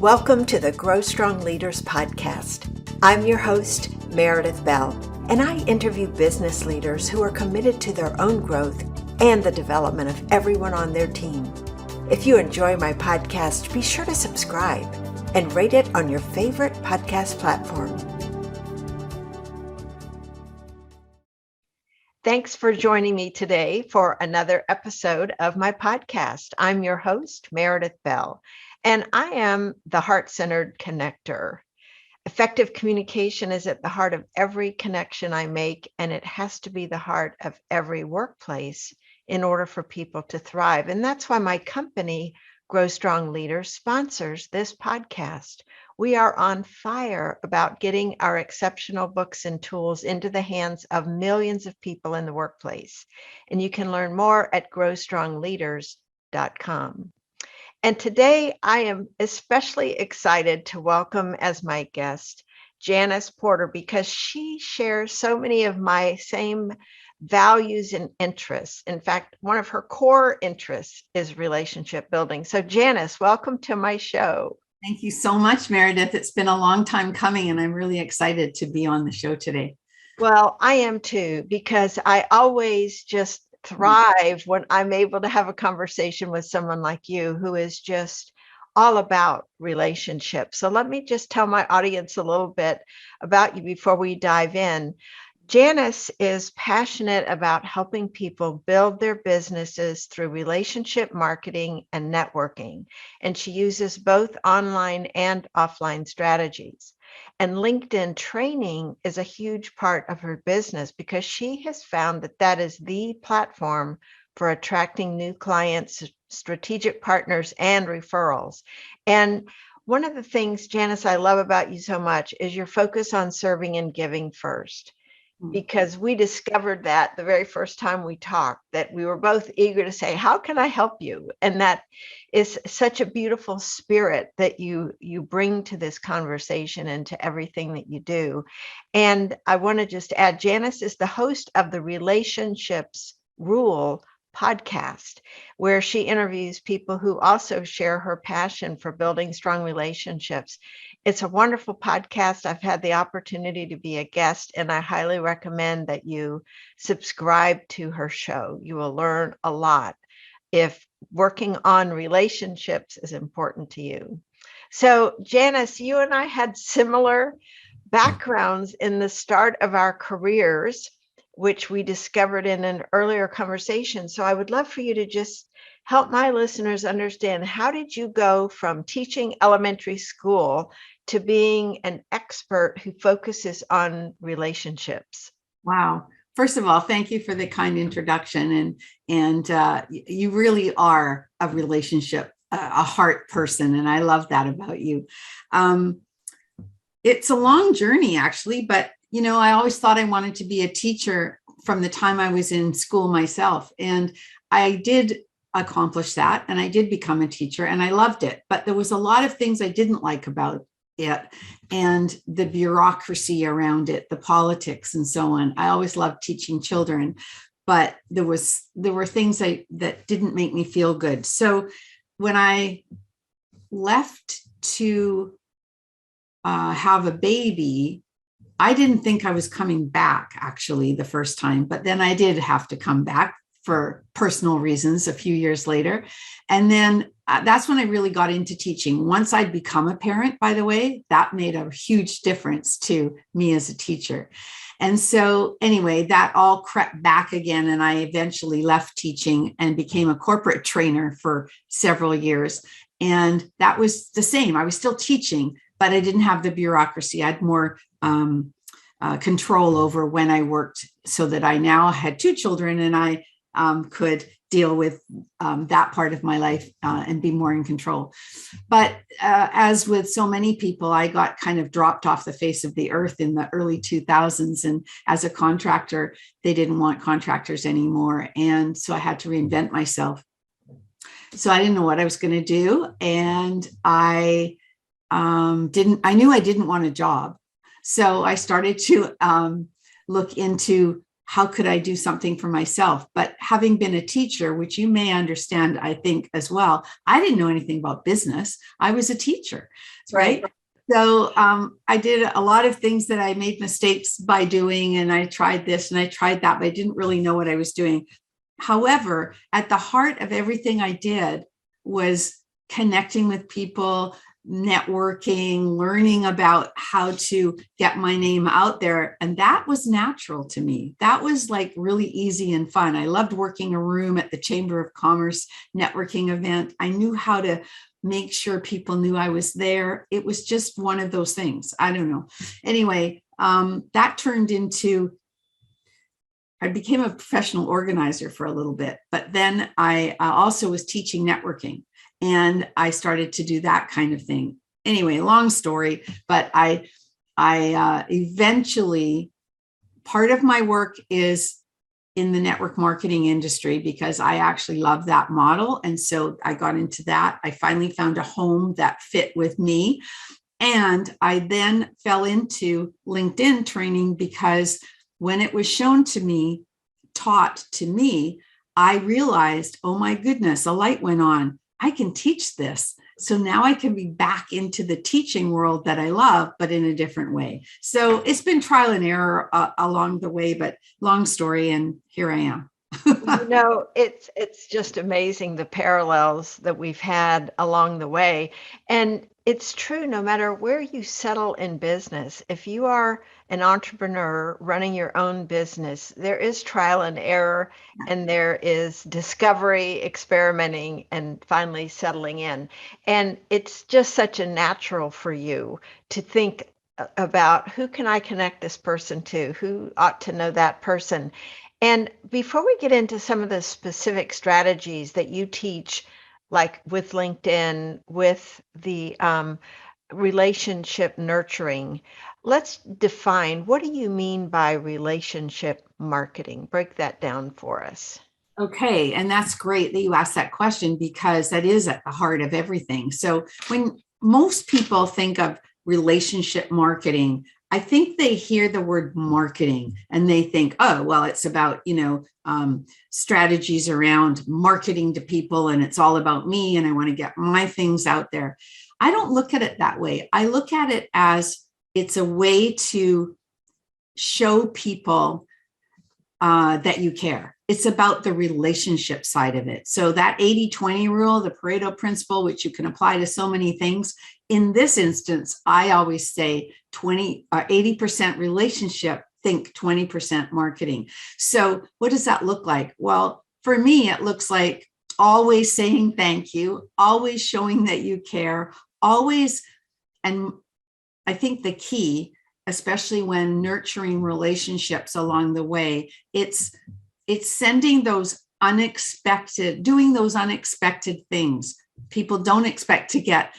Welcome to the Grow Strong Leaders podcast. I'm your host, Meredith Bell, and I interview business leaders who are committed to their own growth and the development of everyone on their team. If you enjoy my podcast, be sure to subscribe and rate it on your favorite podcast platform. Thanks for joining me today for another episode of my podcast. I'm your host, Meredith Bell, and I am the heart-centered connector. Effective communication is at the heart of every connection I make, and it has to be the heart of every workplace in order for people to thrive. And that's why my company, Grow Strong Leaders, sponsors this podcast. We are on fire about getting our exceptional books and tools into the hands of millions of people in the workplace. And you can learn more at growstrongleaders.com. And today I am especially excited to welcome as my guest Janice Porter, because she shares so many of my same values and interests. In fact, one of her core interests is relationship building. So Janice, welcome to my show. Thank you so much, Meredith. It's been a long time coming, and I'm really excited to be on the show today. Well, I am too, because I always just thrive when I'm able to have a conversation with someone like you who is just all about relationships. So let me just tell my audience a little bit about you before we dive in. Janice is passionate about helping people build their businesses through relationship marketing and networking, and she uses both online and offline strategies. And LinkedIn training is a huge part of her business because she has found that that is the platform for attracting new clients, strategic partners, and referrals. And one of the things, Janice, I love about you so much is your focus on serving and giving first. Because we discovered that the very first time we talked, that we were both eager to say, how can I help you? And that is such a beautiful spirit that you bring to this conversation and to everything that you do. And I want to just add, Janice is the host of the Relationships Rule podcast, where she interviews people who also share her passion for building strong relationships. It's a wonderful podcast. I've had the opportunity to be a guest, and I highly recommend that you subscribe to her show. You will learn a lot if working on relationships is important to you. So, Janice, you and I had similar backgrounds in the start of our careers, which we discovered in an earlier conversation. So I would love for you to just help my listeners understand, how did you go from teaching elementary school to being an expert who focuses on relationships? Wow. First of all, thank you for the kind introduction. And you really are a relationship, a heart person. And I love that about you. It's a long journey, actually, but I always thought I wanted to be a teacher from the time I was in school myself. And I did accomplish that. And I did become a teacher, and I loved it. But there was a lot of things I didn't like about it, and the bureaucracy around it, the politics and so on. I always loved teaching children, but there were things that didn't make me feel good. So when I left to have a baby, I didn't think I was coming back, actually, the first time, but then I did have to come back for personal reasons a few years later. And then that's when I really got into teaching. Once I'd become a parent, by the way, that made a huge difference to me as a teacher. And so anyway, that all crept back again. And I eventually left teaching and became a corporate trainer for several years. And that was the same. I was still teaching, but I didn't have the bureaucracy. I had more control over when I worked, so that I now had two children, and I could deal with that part of my life and be more in control. But as with so many people, I got kind of dropped off the face of the earth in the early 2000s. And as a contractor, they didn't want contractors anymore. And so I had to reinvent myself. So I didn't know what I was going to do. And I knew I didn't want a job. So I started to look into how could I do something for myself? But having been a teacher, which you may understand, I think as well, I didn't know anything about business. I was a teacher, right? So I did a lot of things that I made mistakes by doing, and I tried this and I tried that, but I didn't really know what I was doing. However, at the heart of everything I did was connecting with people, networking, learning about how to get my name out there. And that was natural to me. That was like really easy and fun. I loved working a room at the Chamber of Commerce networking event. I knew how to make sure people knew I was there. It was just one of those things. I don't know. Anyway, that turned into, I became a professional organizer for a little bit, but then I also was teaching networking. And I started to do that kind of thing. Anyway, long story, but I eventually, part of my work is in the network marketing industry because I actually love that model. And so I got into that. I finally found a home that fit with me. And I then fell into LinkedIn training because when it was shown to me, taught to me, I realized, oh my goodness, a light went on. I can teach this. So now I can be back into the teaching world that I love, but in a different way. So it's been trial and error along the way, but long story. And here I am. It's just amazing the parallels that we've had along the way. And it's true, no matter where you settle in business, if you are an entrepreneur running your own business, there is trial and error, and there is discovery, experimenting, and finally settling in. And it's just such a natural for you to think about, who can I connect this person to? Who ought to know that person? And before we get into some of the specific strategies that you teach, like with LinkedIn, with the relationship nurturing, let's define, what do you mean by relationship marketing? Break that down for us. Okay. And that's great that you asked that question because that is at the heart of everything. So when most people think of relationship marketing, I think they hear the word marketing and they think, oh, well, it's about, strategies around marketing to people and it's all about me and I want to get my things out there. I don't look at it that way. I look at it as it's a way to show people that you care. It's about the relationship side of it. So that 80-20 rule, the Pareto principle, which you can apply to so many things. In this instance, I always say 80% relationship, think 20% marketing. So what does that look like? Well, for me, it looks like always saying thank you, always showing that you care, always. And I think the key, especially when nurturing relationships along the way, it's sending those unexpected, doing those unexpected things. People don't expect to get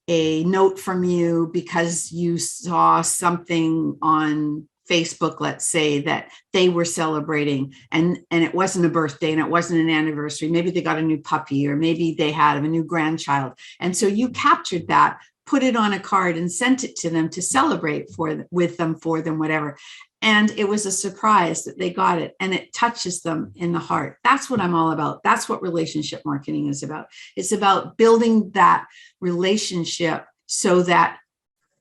a note from you because you saw something on Facebook, let's say, that they were celebrating and it wasn't a birthday and it wasn't an anniversary. Maybe they got a new puppy or maybe they had a new grandchild. And so you captured that, put it on a card and sent it to them to celebrate with them, for them, whatever. And it was a surprise that they got it and it touches them in the heart. That's what I'm all about. That's what relationship marketing is about. It's about building that relationship so that,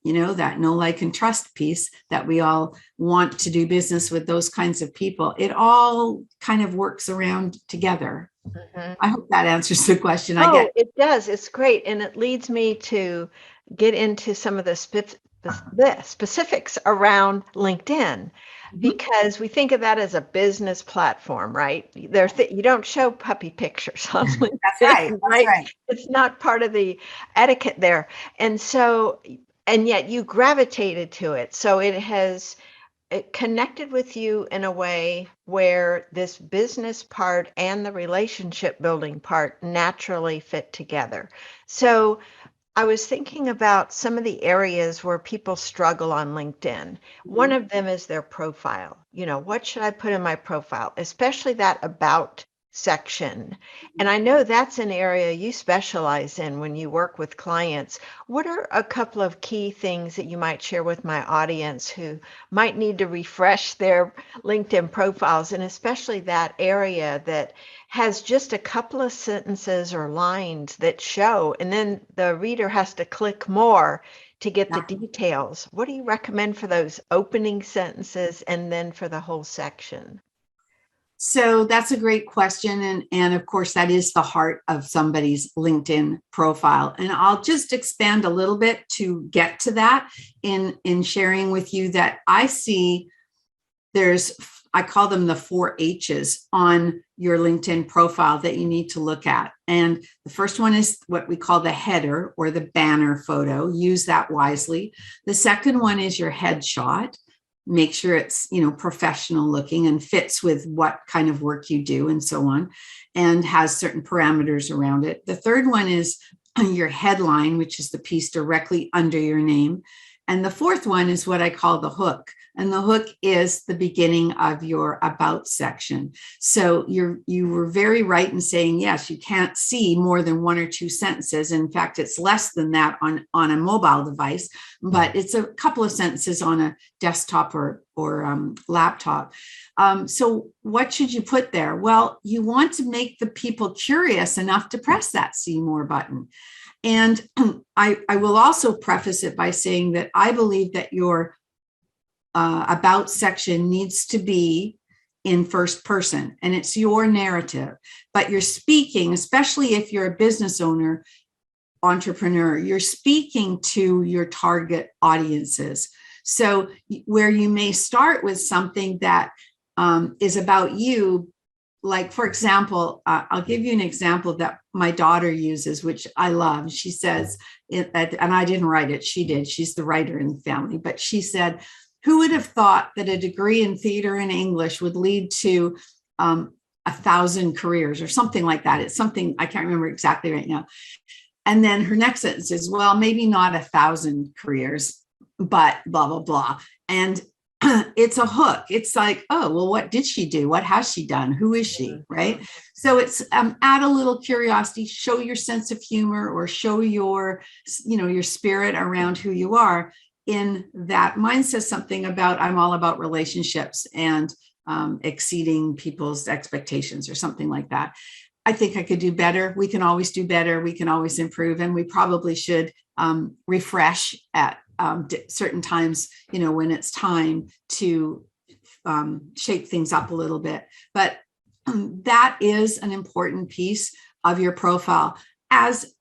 that know, like, and trust piece that we all want to do business with those kinds of people. It all kind of works around together. Mm-hmm. I hope that answers the question. It does. It's great. And it leads me to get into some of the specifics around LinkedIn, because we think of that as a business platform, right? You don't show puppy pictures on LinkedIn. That's right. It's not part of the etiquette there. And yet you gravitated to it. So it connected with you in a way where this business part and the relationship building part naturally fit together. So I was thinking about some of the areas where people struggle on LinkedIn. One of them is their profile. What should I put in my profile? Especially that about section. And I know that's an area you specialize in when you work with clients. What are a couple of key things that you might share with my audience who might need to refresh their LinkedIn profiles, and especially that area that has just a couple of sentences or lines that show, and then the reader has to click more to get the details? What do you recommend for those opening sentences and then for the whole section? So that's a great question. And of course, that is the heart of somebody's LinkedIn profile. And I'll just expand a little bit to get to that in sharing with you that I see I call them the 4 H's on your LinkedIn profile that you need to look at. And the first one is what we call the header or the banner photo. Use that wisely. The second one is your headshot. Make sure it's, professional looking and fits with what kind of work you do and so on, and has certain parameters around it. The third one is your headline, which is the piece directly under your name. And the fourth one is what I call the hook. And the hook is the beginning of your about section. So you were very right in saying, yes, you can't see more than 1 or 2 sentences. In fact, it's less than that on a mobile device, but it's a couple of sentences on a desktop or laptop. So what should you put there? Well, you want to make the people curious enough to press that see more button. And I will also preface it by saying that I believe that your about section needs to be in first person, and it's your narrative, but you're speaking, especially if you're a business owner, entrepreneur, you're speaking to your target audiences. So where you may start with something that is about you, like, for example, I'll give you an example that my daughter uses, which I love. She says, and I didn't write it, she did. She's the writer in the family, but she said, who would have thought that a degree in theater and English would lead to 1,000 careers or something like that? It's something I can't remember exactly right now. And then her next sentence is, well, maybe not 1,000 careers, but blah, blah, blah. And it's a hook. It's like, oh, well, what did she do? What has she done? Who is she? Right. So it's add a little curiosity, show your sense of humor, or show your spirit around who you are. In that, mine says something about, I'm all about relationships and exceeding people's expectations or something like that. I think I could do better. We can always do better. We can always improve. And we probably should refresh at certain times, when it's time to shake things up a little bit. But that is an important piece of your profile, as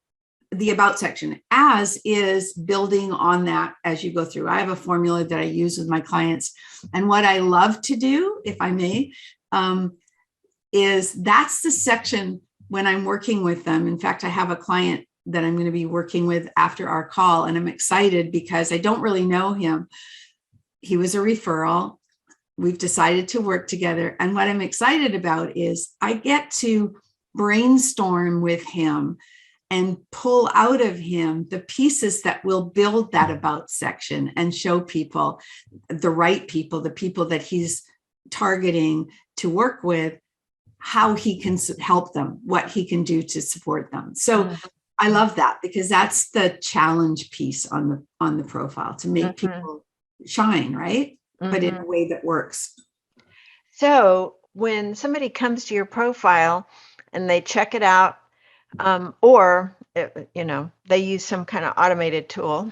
the about section, as is building on that as you go through. I have a formula that I use with my clients. And what I love to do, if I may, is that's the section when I'm working with them. In fact, I have a client that I'm going to be working with after our call, and I'm excited because I don't really know him. He was a referral. We've decided to work together. And what I'm excited about is I get to brainstorm with him and pull out of him the pieces that will build that about section and show people, the right people, the people that he's targeting to work with, how he can help them, what he can do to support them. So I love that, because that's the challenge piece on the profile, to make people shine, right? But in a way that works. So when somebody comes to your profile and they check it out, or they use some kind of automated tool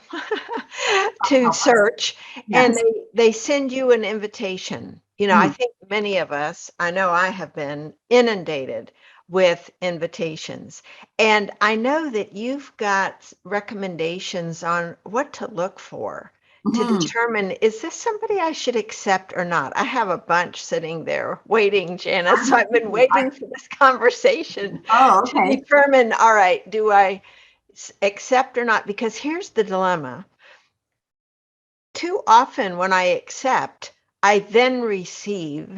to search, and they send you an invitation. I think many of us, I know I have been inundated with invitations, and I know that you've got recommendations on what to look for to determine, is this somebody I should accept or not? I have a bunch sitting there waiting, Janice. So I've been waiting for this conversation to determine, all right, do I accept or not? Because here's the dilemma. Too often when I accept, I then receive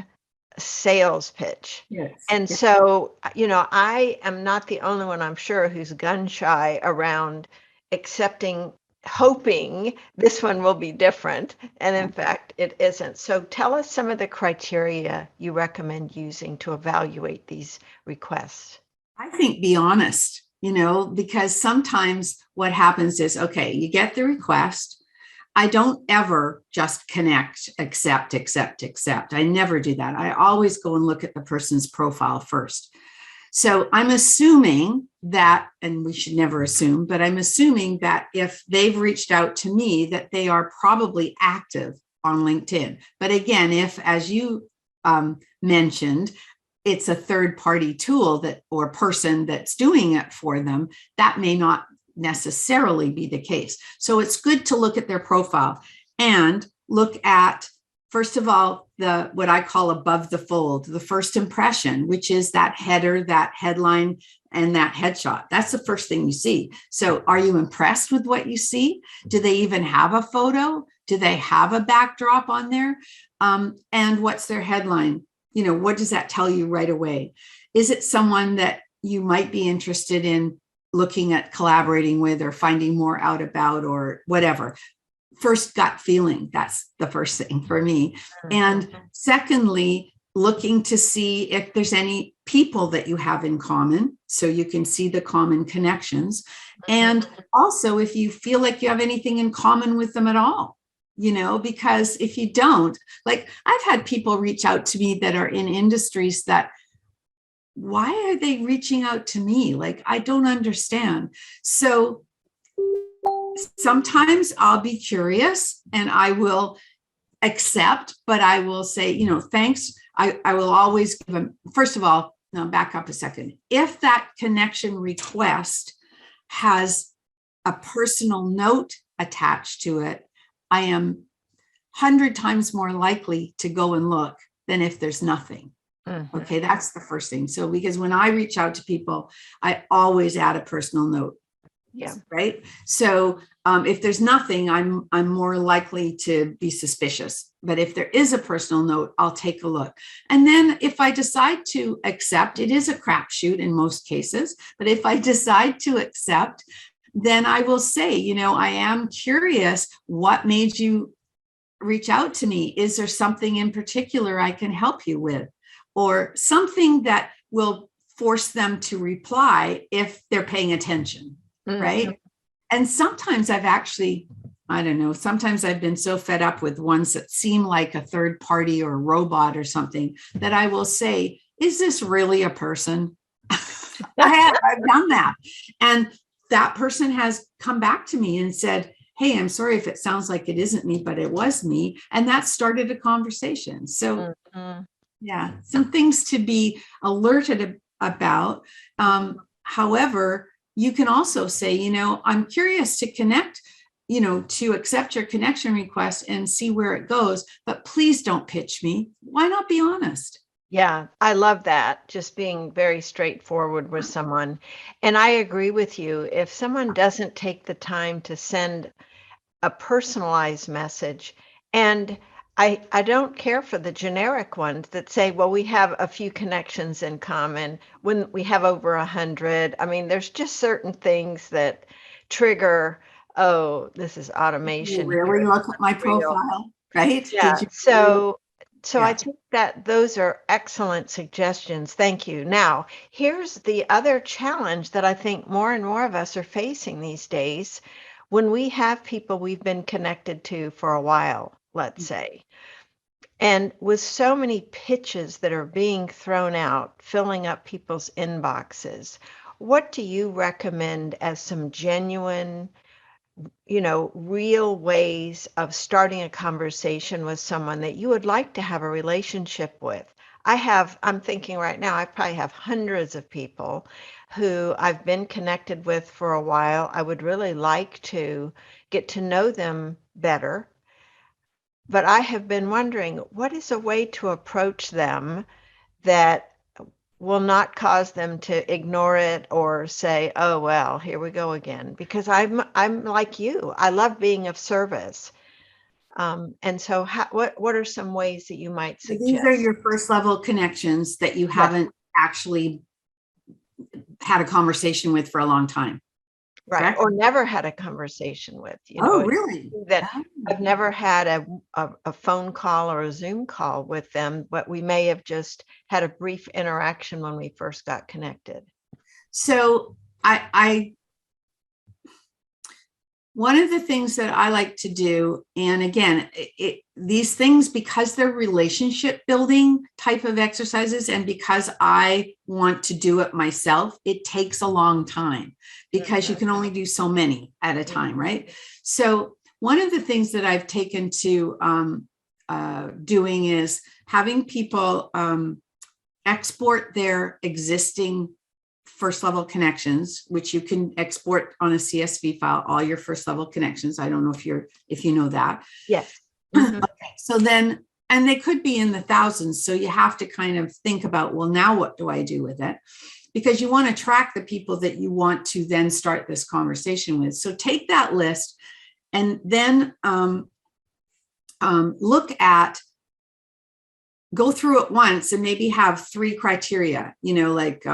a sales pitch. Yes. And so, I am not the only one, I'm sure, who's gun shy around accepting hoping this one will be different. And in fact, it isn't. So tell us some of the criteria you recommend using to evaluate these requests. I think be honest, because sometimes what happens is, okay, you get the request. I don't ever just connect, accept, accept, accept. I never do that. I always go and look at the person's profile first. So I'm assuming that, and we should never assume, but I'm assuming that if they've reached out to me, that they are probably active on LinkedIn. But again, if, as you mentioned, it's a third-party tool or person that's doing it for them, that may not necessarily be the case. So it's good to look at their profile and look at, first of all, what I call above the fold, the first impression, which is that header, that headline, and that headshot. That's the first thing you see. So are you impressed with what you see? Do they even have a photo? Do they have a backdrop on there? And what's their headline? What does that tell you right away? Is it someone that you might be interested in looking at collaborating with or finding more out about or whatever? First gut feeling, that's the first thing for me. And secondly, looking to see if there's any people that you have in common, so you can see the common connections. And also if you feel like you have anything in common with them at all, because if you don't, like I've had people reach out to me that are in industries that, why are they reaching out to me? Like, I don't understand. So sometimes I'll be curious and I will accept, but I will say, thanks. I will always give them, first of all, now back up a second. If that connection request has a personal note attached to it, I am 100 times more likely to go and look than if there's nothing. Okay, that's the first thing. So because when I reach out to people, I always add a personal note. Yeah. Right. So if there's nothing, I'm more likely to be suspicious. But if there is a personal note, I'll take a look. And then if I decide to accept, it is a crapshoot in most cases. But if I decide to accept, then I will say, I am curious, what made you reach out to me? Is there something in particular I can help you with? Or something that will force them to reply if they're paying attention. Right. And sometimes I've actually, I don't know, sometimes I've been so fed up with ones that seem like a third party or a robot or something that I will say, is this really a person? I've done that. And that person has come back to me and said, hey, I'm sorry if it sounds like it isn't me, but it was me. And that started a conversation. So yeah, some things to be alerted about. However, you can also say, I'm curious to connect, to accept your connection request and see where it goes, but please don't pitch me. Why not be honest? Yeah, I love that. Just being very straightforward with someone. And I agree with you. If someone doesn't take the time to send a personalized message, and I don't care for the generic ones that say, well, we have a few connections in common when we have over 100. I mean, there's just certain things that trigger, oh, this is automation. You really look at my profile, right? Yeah. Did you So Yeah. I think that those are excellent suggestions. Thank you. Now, here's the other challenge that I think more and more of us are facing these days. When we have people we've been connected to for a while, let's say, and with so many pitches that are being thrown out, filling up people's inboxes, what do you recommend as some genuine, real ways of starting a conversation with someone that you would like to have a relationship with? I'm thinking right now, I probably have hundreds of people who I've been connected with for a while. I would really like to get to know them better. But I have been wondering, what is a way to approach them that will not cause them to ignore it or say, "Oh, well, here we go again." Because I'm like you. I love being of service. And so what are some ways that you might These are suggest? your first level connections that you Yes. haven't actually had a conversation with for a long time. Right, correct? or never had a conversation with, Oh, really? that Oh. I've never had a phone call or a Zoom call with them, but we may have just had a brief interaction when we first got connected. So I one of the things that I like to do, and again, these things, because they're relationship building type of exercises, and because I want to do it myself, it takes a long time because you can only do so many at a time, right? So one of the things that I've taken to doing is having people export their existing first level connections, which you can export on a CSV file, all your first level connections. I don't know if you know that. Yes. Okay. So then, and they could be in the thousands. So you have to kind of think about, well, now what do I do with it? Because you want to track the people that you want to then start this conversation with. So take that list and then go through it once and maybe have 3 criteria, like,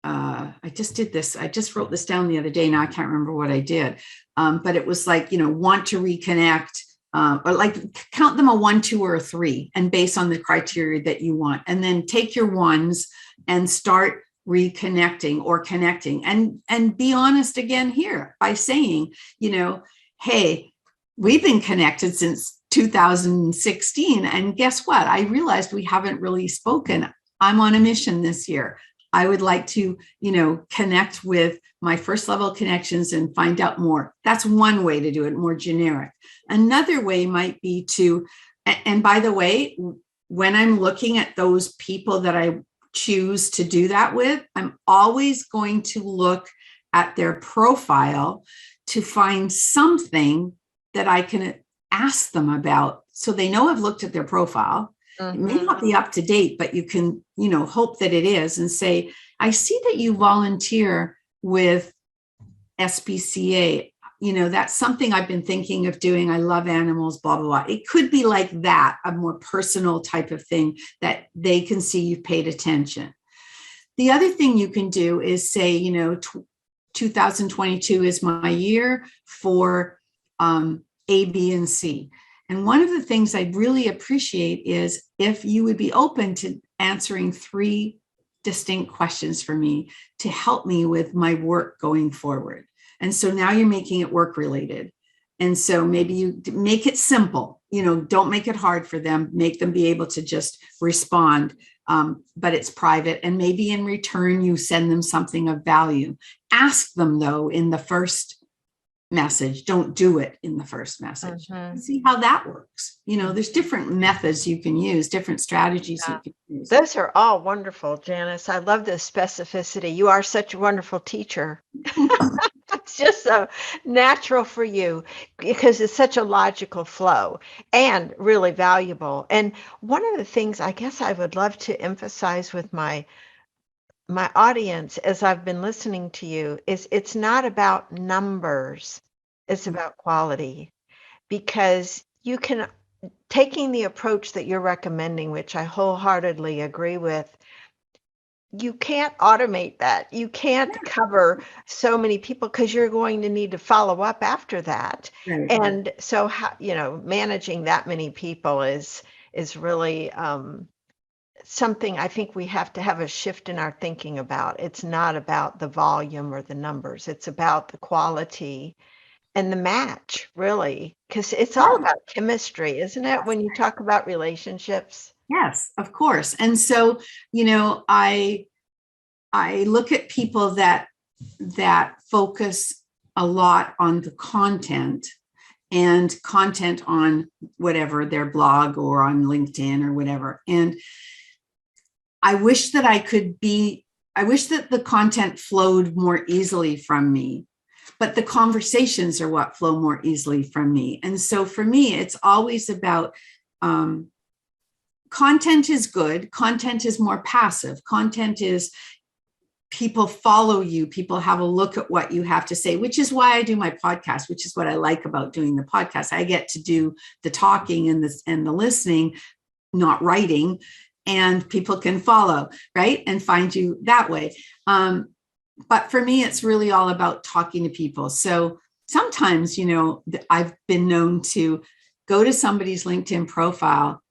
I just did this. I just wrote this down the other day. Now I can't remember what I did. But it was like, want to reconnect, or like count them a 1, 2, or a 3, and based on the criteria that you want. And then take your ones and start reconnecting or connecting, and be honest again here by saying, hey, we've been connected since 2016. And guess what? I realized we haven't really spoken. I'm on a mission this year. I would like to, connect with my first level connections and find out more. That's one way to do it, more generic. Another way might be to, and by the way, when I'm looking at those people that I choose to do that with, I'm always going to look at their profile to find something that I can ask them about. So they know I've looked at their profile. It may not be up to date, but you can, hope that it is, and say, I see that you volunteer with SPCA. That's something I've been thinking of doing. I love animals, blah, blah, blah. It could be like that, a more personal type of thing that they can see you've paid attention. The other thing you can do is say, 2022 is my year for A, B, and C. And one of the things I'd really appreciate is if you would be open to answering 3 distinct questions for me to help me with my work going forward. And so now you're making it work related. And so maybe you make it simple, don't make it hard for them, make them be able to just respond, but it's private. And maybe in return, you send them something of value. Ask them though, in the first message, don't do it in the first message. See how that works. There's different methods you can use, different strategies you can use. Those are all wonderful, Janice. I love this specificity. You are such a wonderful teacher. It's just so natural for you because it's such a logical flow and really valuable. And one of the things I guess I would love to emphasize with my audience as I've been listening to you is it's not about numbers, it's about quality, because you can, taking the approach that you're recommending, which I wholeheartedly agree with, you can't automate that. You can't cover so many people because you're going to need to follow up after that. Right. And so, managing that many people is really something I think we have to have a shift in our thinking about. It's not about the volume or the numbers. It's about the quality and the match, really, because it's all about chemistry, isn't it? When you talk about relationships. Yes, of course. And so, I look at people that focus a lot on the content on whatever, their blog or on LinkedIn or whatever. And I wish that the content flowed more easily from me, but the conversations are what flow more easily from me. And so for me, it's always about, content is good. Content is more passive. Content is people follow you. People have a look at what you have to say, which is why I do my podcast, which is what I like about doing the podcast. I get to do the talking and the listening, not writing, and people can follow, right? And find you that way. but for me, it's really all about talking to people. So sometimes, I've been known to go to somebody's LinkedIn profile,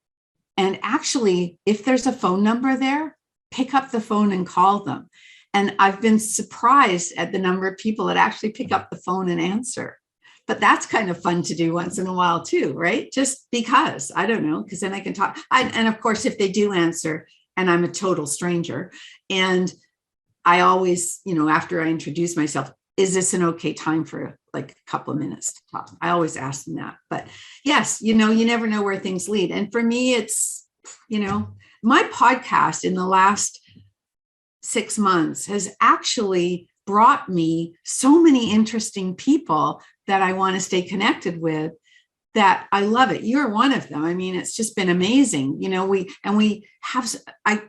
and actually, if there's a phone number there, pick up the phone and call them. And I've been surprised at the number of people that actually pick up the phone and answer. But that's kind of fun to do once in a while too, right? Just because, I don't know, because then I can talk. And of course, if they do answer and I'm a total stranger, and I always, after I introduce myself, is this an okay time for like a couple of minutes to talk? I always ask them that. But yes, you never know where things lead. And for me, it's, my podcast in the last 6 months has actually brought me so many interesting people that I want to stay connected with, that I love it. You're one of them. I mean, it's just been amazing. We have, I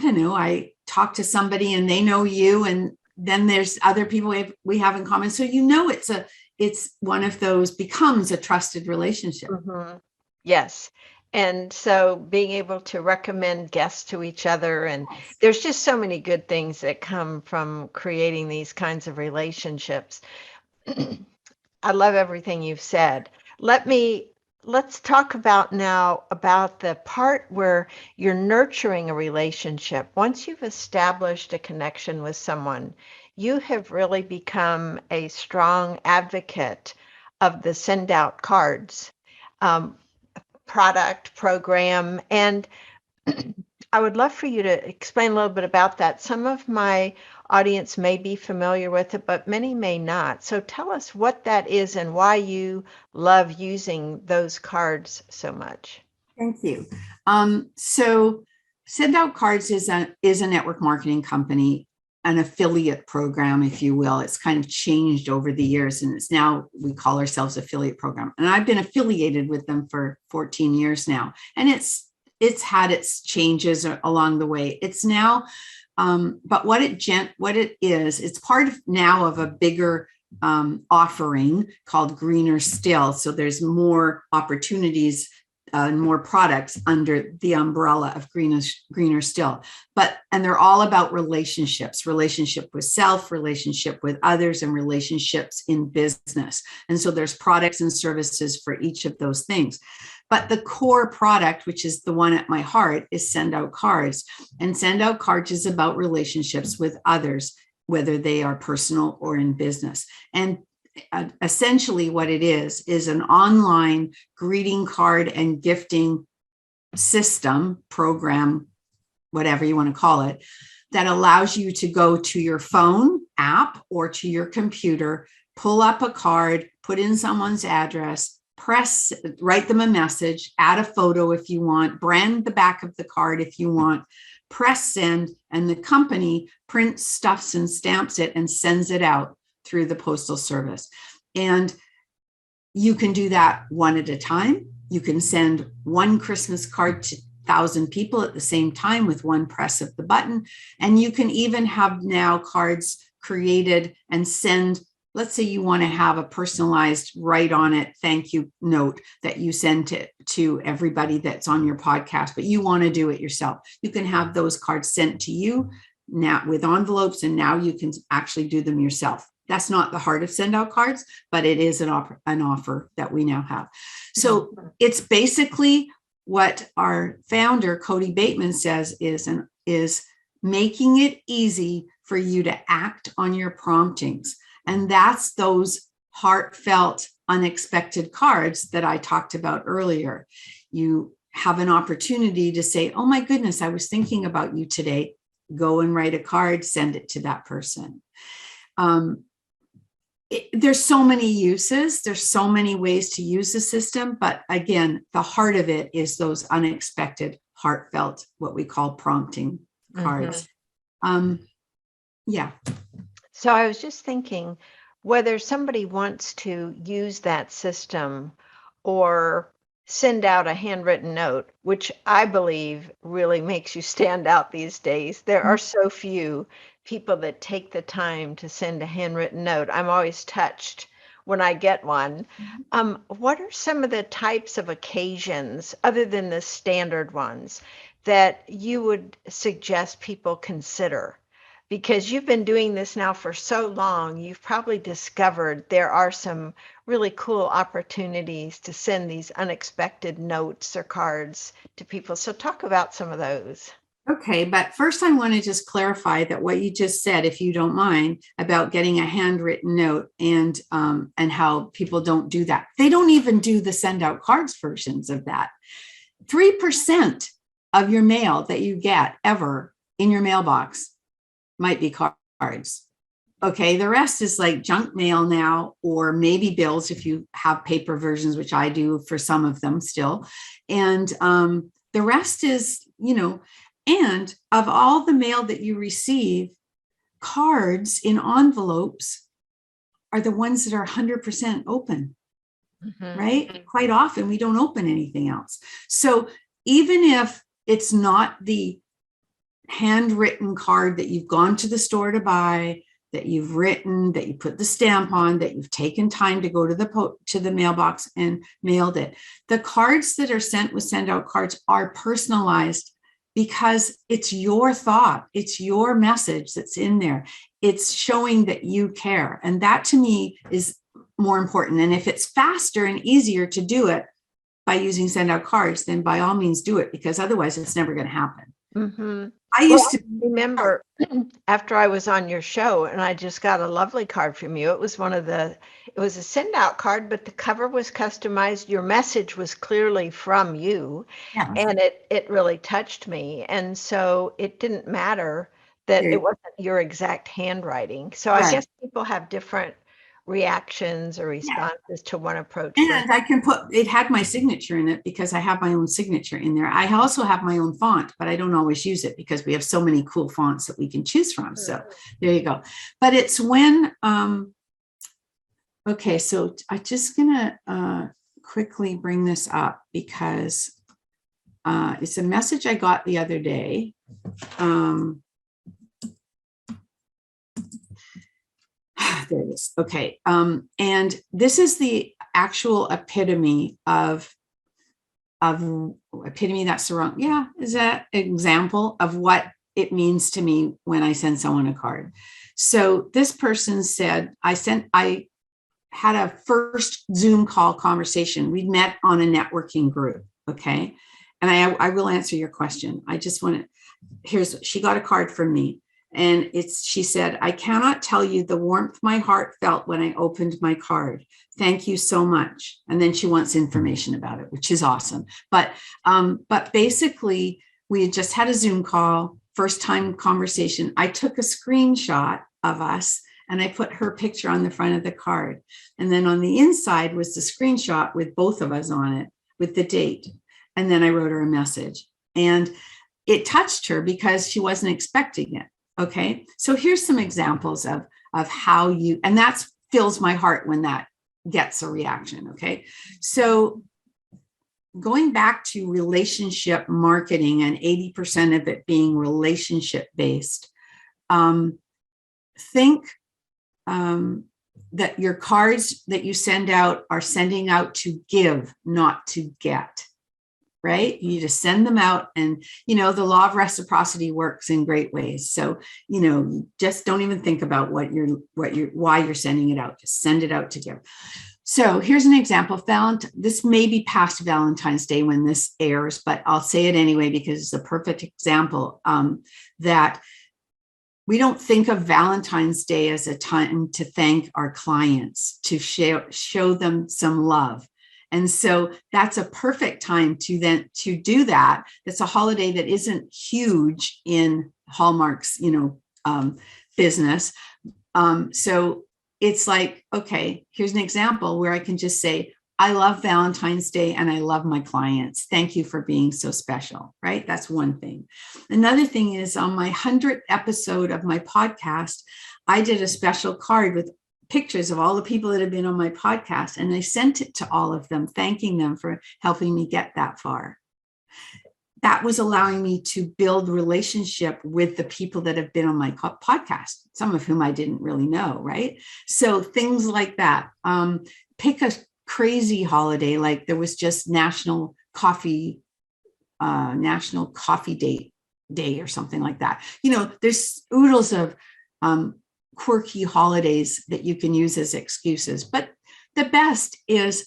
don't know, I talk to somebody and they know you, and then there's other people we have in common. So, it's one of those, becomes a trusted relationship. Mm-hmm. Yes. And so being able to recommend guests to each other, and there's just so many good things that come from creating these kinds of relationships. I love everything you've said. Let's talk about now about the part where you're nurturing a relationship. Once you've established a connection with someone, you have really become a strong advocate of the send out cards um, product program. And I would love for you to explain a little bit about that. Some of my audience may be familiar with it, but many may not. So tell us what that is and why you love using those cards so much. Thank you. So SendOutCards is a network marketing company, an affiliate program, if you will. It's kind of changed over the years, and it's now, we call ourselves affiliate program. And I've been affiliated with them for 14 years now. And it's had its changes along the way. It's now, but what it is, it's part of now of a bigger offering called Greener Still. So there's more opportunities and more products under the umbrella of Greener Still. And they're all about relationships, relationship with self, relationship with others, and relationships in business. And so there's products and services for each of those things. But the core product, which is the one at my heart, is SendOutCards. And SendOutCards is about relationships with others, whether they are personal or in business. And essentially what it is an online greeting card and gifting system, program, whatever you want to call it, that allows you to go to your phone app or to your computer, pull up a card, put in someone's address, write them a message, add a photo if you want, brand the back of the card if you want, press send, and the company prints, stuffs, and stamps it and sends it out through the postal service. And you can do that one at a time. You can send one Christmas card to 1,000 people at the same time with one press of the button. And you can even have now cards created and send. Let's say you want to have a personalized write on it thank you note that you send to everybody that's on your podcast, but you want to do it yourself. You can have those cards sent to you now with envelopes, and now you can actually do them yourself. That's not the heart of SendOutCards, but it is an offer that we now have. So it's basically what our founder, Cody Bateman, says is making it easy for you to act on your promptings. And that's those heartfelt, unexpected cards that I talked about earlier. You have an opportunity to say, oh my goodness, I was thinking about you today. Go and write a card, send it to that person. There's so many uses. There's so many ways to use the system. But again, the heart of it is those unexpected, heartfelt, what we call prompting cards. Yeah. So I was just thinking whether somebody wants to use that system or send out a handwritten note, which I believe really makes you stand out these days. There are so few people that take the time to send a handwritten note. I'm always touched when I get one. What are some of the types of occasions, other than the standard ones, that you would suggest people consider because you've been doing this now for so long, you've probably discovered there are some really cool opportunities to send these unexpected notes or cards to people. So talk about some of those. Okay, but first I want to just clarify that what you just said, if you don't mind, about getting a handwritten note and how people don't do that. They don't even do the send out cards versions of that. 3% of your mail that you get ever in your mailbox might be cards. Okay, the rest is like junk mail now, or maybe bills if you have paper versions, which I do for some of them still. And the rest is, and of all the mail that you receive, cards in envelopes are the ones that are 100% open, right? Quite often we don't open anything else. So even if it's not the handwritten card that you've gone to the store to buy, that you've written, that you put the stamp on, that you've taken time to go to the mailbox and mailed it, the cards that are sent with send out cards are personalized because it's your thought, it's your message that's in there. It's showing that you care. And that to me is more important. And if it's faster and easier to do it by using send out cards, then by all means do it, because otherwise it's never going to happen. Mm-hmm. I used to remember after I was on your show and I just got a lovely card from you. It was it was a send out card, but the cover was customized. Your message was clearly from you. Yeah. And it really touched me. And so it didn't matter that it wasn't your exact handwriting. So I guess people have different reactions or responses to one approach. And I can it had my signature in it because I have my own signature in there. I also have my own font, but I don't always use it because we have so many cool fonts that we can choose from. So there you go. But it's when, okay, so I'm just gonna quickly bring this up because it's a message I got the other day. There it is. Okay. And this is the actual epitome of epitome. That's the wrong. Yeah. Is that an example of what it means to me when I send someone a card? So this person said, I had a first Zoom call conversation. We'd met on a networking group. Okay. And I will answer your question. I just want to, she got a card from me. And she said, I cannot tell you the warmth my heart felt when I opened my card. Thank you so much. And then she wants information about it, which is awesome. But basically, we had just had a Zoom call, first time conversation. I took a screenshot of us and I put her picture on the front of the card. And then on the inside was the screenshot with both of us on it with the date. And then I wrote her a message. And it touched her because she wasn't expecting it. Okay, so here's some examples of how and that fills my heart when that gets a reaction. Okay, so going back to relationship marketing and 80% of it being relationship based, think that your cards that you send out are sending out to give, not to get. Right? You just send them out and, the law of reciprocity works in great ways. So, just don't even think about why you're sending it out. Just send it out to give. So here's an example. This may be past Valentine's Day when this airs, but I'll say it anyway, because it's a perfect example that we don't think of Valentine's Day as a time to thank our clients, to show them some love. And so that's a perfect time to do that. It's a holiday that isn't huge in Hallmark's, business. So it's like, okay, here's an example where I can just say, I love Valentine's Day and I love my clients. Thank you for being so special, right? That's one thing. Another thing is on my 100th episode of my podcast, I did a special card with pictures of all the people that have been on my podcast. And I sent it to all of them, thanking them for helping me get that far. That was allowing me to build relationship with the people that have been on my podcast, some of whom I didn't really know, right? So things like that. Pick a crazy holiday, like there was just National Coffee Date Day or something like that. There's oodles of quirky holidays that you can use as excuses. But the best is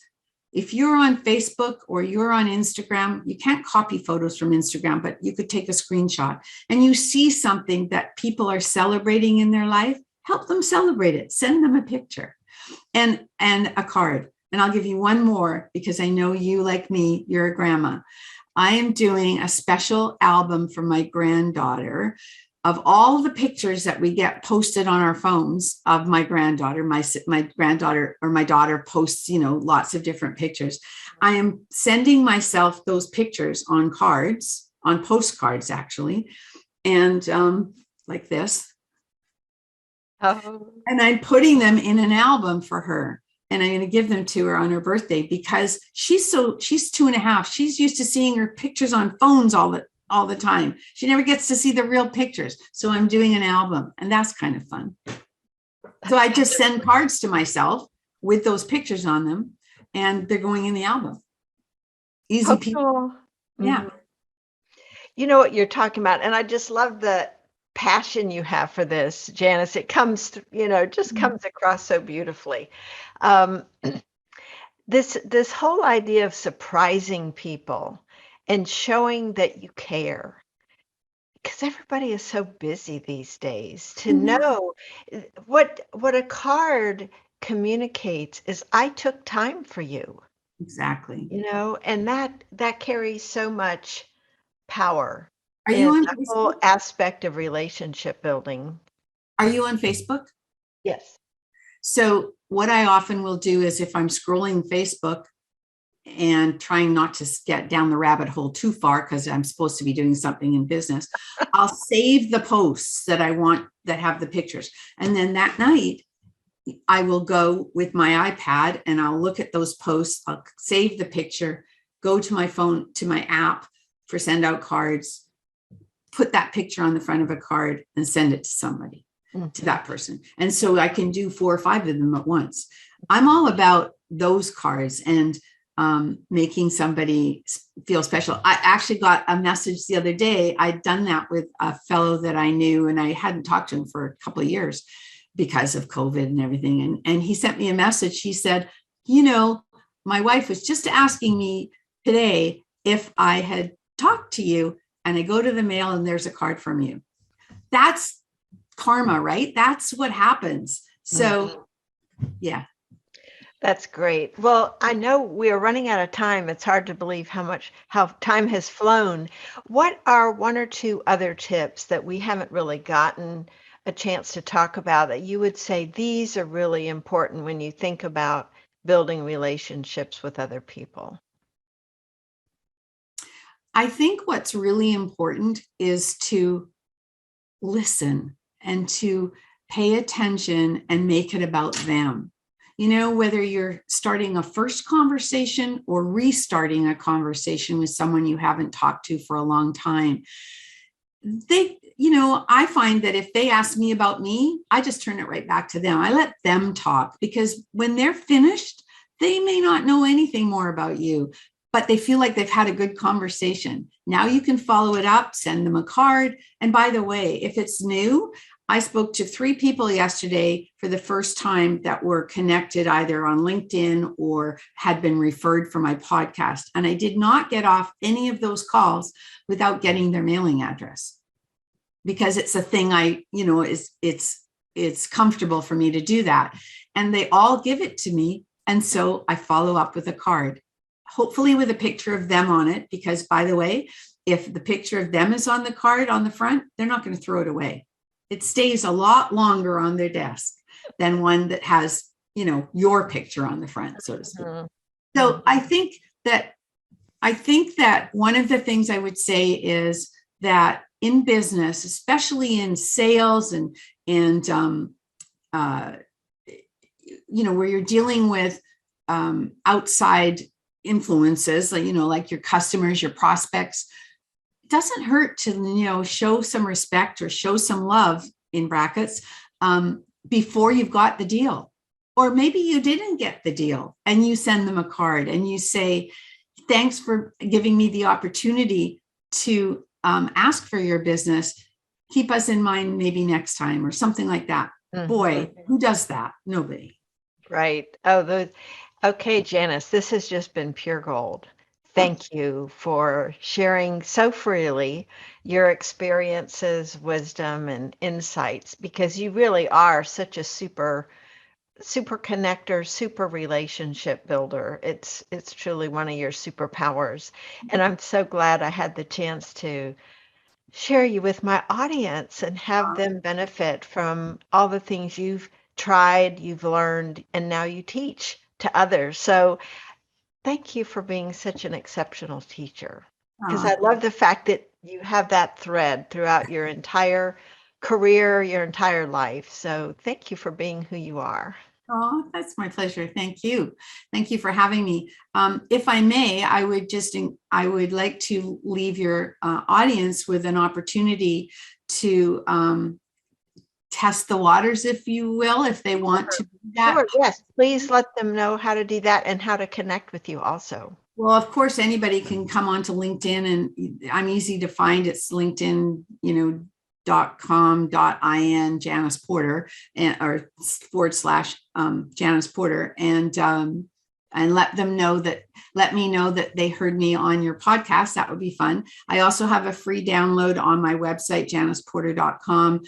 if you're on Facebook or you're on Instagram, you can't copy photos from Instagram, but you could take a screenshot and you see something that people are celebrating in their life, help them celebrate it. Send them a picture and a card. And I'll give you one more because I know you, like me, you're a grandma. I am doing a special album for my granddaughter of all the pictures that we get posted on our phones of my granddaughter. My granddaughter or my daughter posts, lots of different pictures. I am sending myself those pictures on cards, on postcards actually, and like this. Oh. And I'm putting them in an album for her. And I'm going to give them to her on her birthday because she's 2.5. She's used to seeing her pictures on phones all the time. She never gets to see the real pictures. So I'm doing an album, and that's kind of fun. So I just send cards to myself with those pictures on them, and they're going in the album. Easy peasy. Cool. Yeah. Mm-hmm. You know what you're talking about. And I just love the passion you have for this, Janice. It comes, just comes across so beautifully. This whole idea of surprising people and showing that you care, because everybody is so busy these days, to know what a card communicates is I took time for you. Exactly. And that carries so much power. Are you on the Facebook? whole aspect of relationship building. Are you on Facebook? Yes. So what I often will do is if I'm scrolling Facebook and trying not to get down the rabbit hole too far because I'm supposed to be doing something in business, I'll save the posts that I want that have the pictures. And then that night, I will go with my iPad and I'll look at those posts. I'll save the picture, go to my phone, to my app for SendOutCards, put that picture on the front of a card and send it to somebody, to that person. And so I can do 4 or 5 of them at once. I'm all about those cards and making somebody feel special. I actually got a message the other day. I'd done that with a fellow that I knew and I hadn't talked to him for a couple of years because of COVID and everything. And he sent me a message. He said, my wife was just asking me today if I had talked to you, and I go to the mail and there's a card from you. That's karma, right? That's what happens. So, yeah. That's great. Well, I know we are running out of time. It's hard to believe how time has flown. What are 1 or 2 other tips that we haven't really gotten a chance to talk about that you would say these are really important when you think about building relationships with other people? I think what's really important is to listen and to pay attention and make it about them. Whether you're starting a first conversation or restarting a conversation with someone you haven't talked to for a long time, I find that if they ask me about me, I just turn it right back to them. I let them talk because when they're finished, they may not know anything more about you, but they feel like they've had a good conversation. Now you can follow it up, send them a card. And by the way, if it's new, I spoke to 3 people yesterday for the first time that were connected either on LinkedIn or had been referred for my podcast. And I did not get off any of those calls without getting their mailing address because it's a thing it's comfortable for me to do that. And they all give it to me. And so I follow up with a card, hopefully with a picture of them on it, because by the way, if the picture of them is on the card on the front, they're not going to throw it away. It stays a lot longer on their desk than one that has, your picture on the front, so to speak. So I think that one of the things I would say is that in business, especially in sales and where you're dealing with outside influences, like your customers, your prospects, it doesn't hurt to, show some respect or show some love in brackets before you've got the deal. Or maybe you didn't get the deal and you send them a card and you say, thanks for giving me the opportunity to ask for your business, keep us in mind maybe next time or something like that. Boy, who does that? Nobody. Right. Okay, Janice, this has just been pure gold. Thank you for sharing so freely your experiences, wisdom, and insights, because you really are such a super connector, super relationship builder. It's truly one of your superpowers. And I'm so glad I had the chance to share you with my audience and have them benefit from all the things you've tried, you've learned, and now you teach to others. So thank you for being such an exceptional teacher. Because I love the fact that you have that thread throughout your entire career, your entire life. So thank you for being who you are. Oh, that's my pleasure. Thank you. Thank you for having me. If I may, I would like to leave your audience with an opportunity to test the waters, if you will, if they want to do that. Sure, yes. Please let them know how to do that and how to connect with you also. Well, of course, anybody can come onto LinkedIn, and I'm easy to find. It's LinkedIn, .com.in Janice Porter or / Janice Porter, and let me know that they heard me on your podcast. That would be fun. I also have a free download on my website, janiceporter.com,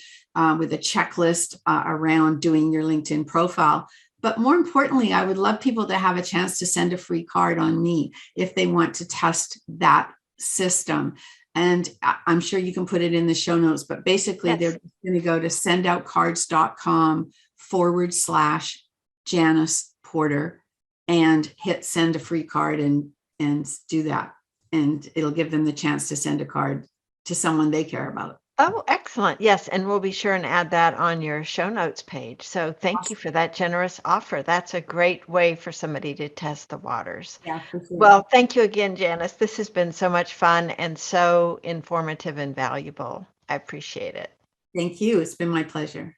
with a checklist around doing your LinkedIn profile. But more importantly, I would love people to have a chance to send a free card on me if they want to test that system. And I'm sure you can put it in the show notes, but basically They're going to go to SendOutCards.com / Janice Porter and hit send a free card and do that. And it'll give them the chance to send a card to someone they care about. Oh, excellent. Yes. And we'll be sure and add that on your show notes page. So thank you for that generous offer. That's a great way for somebody to test the waters. Yeah, for sure. Well, thank you again, Janice. This has been so much fun and so informative and valuable. I appreciate it. Thank you. It's been my pleasure.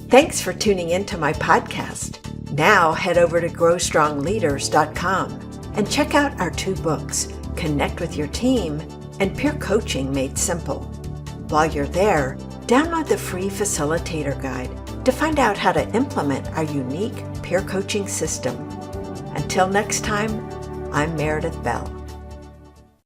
Thanks for tuning into my podcast. Now head over to growstrongleaders.com and check out our 2 books, Connect with Your Team and Peer Coaching Made Simple. While you're there, download the free facilitator guide to find out how to implement our unique peer coaching system. Until next time, I'm Meredith Bell.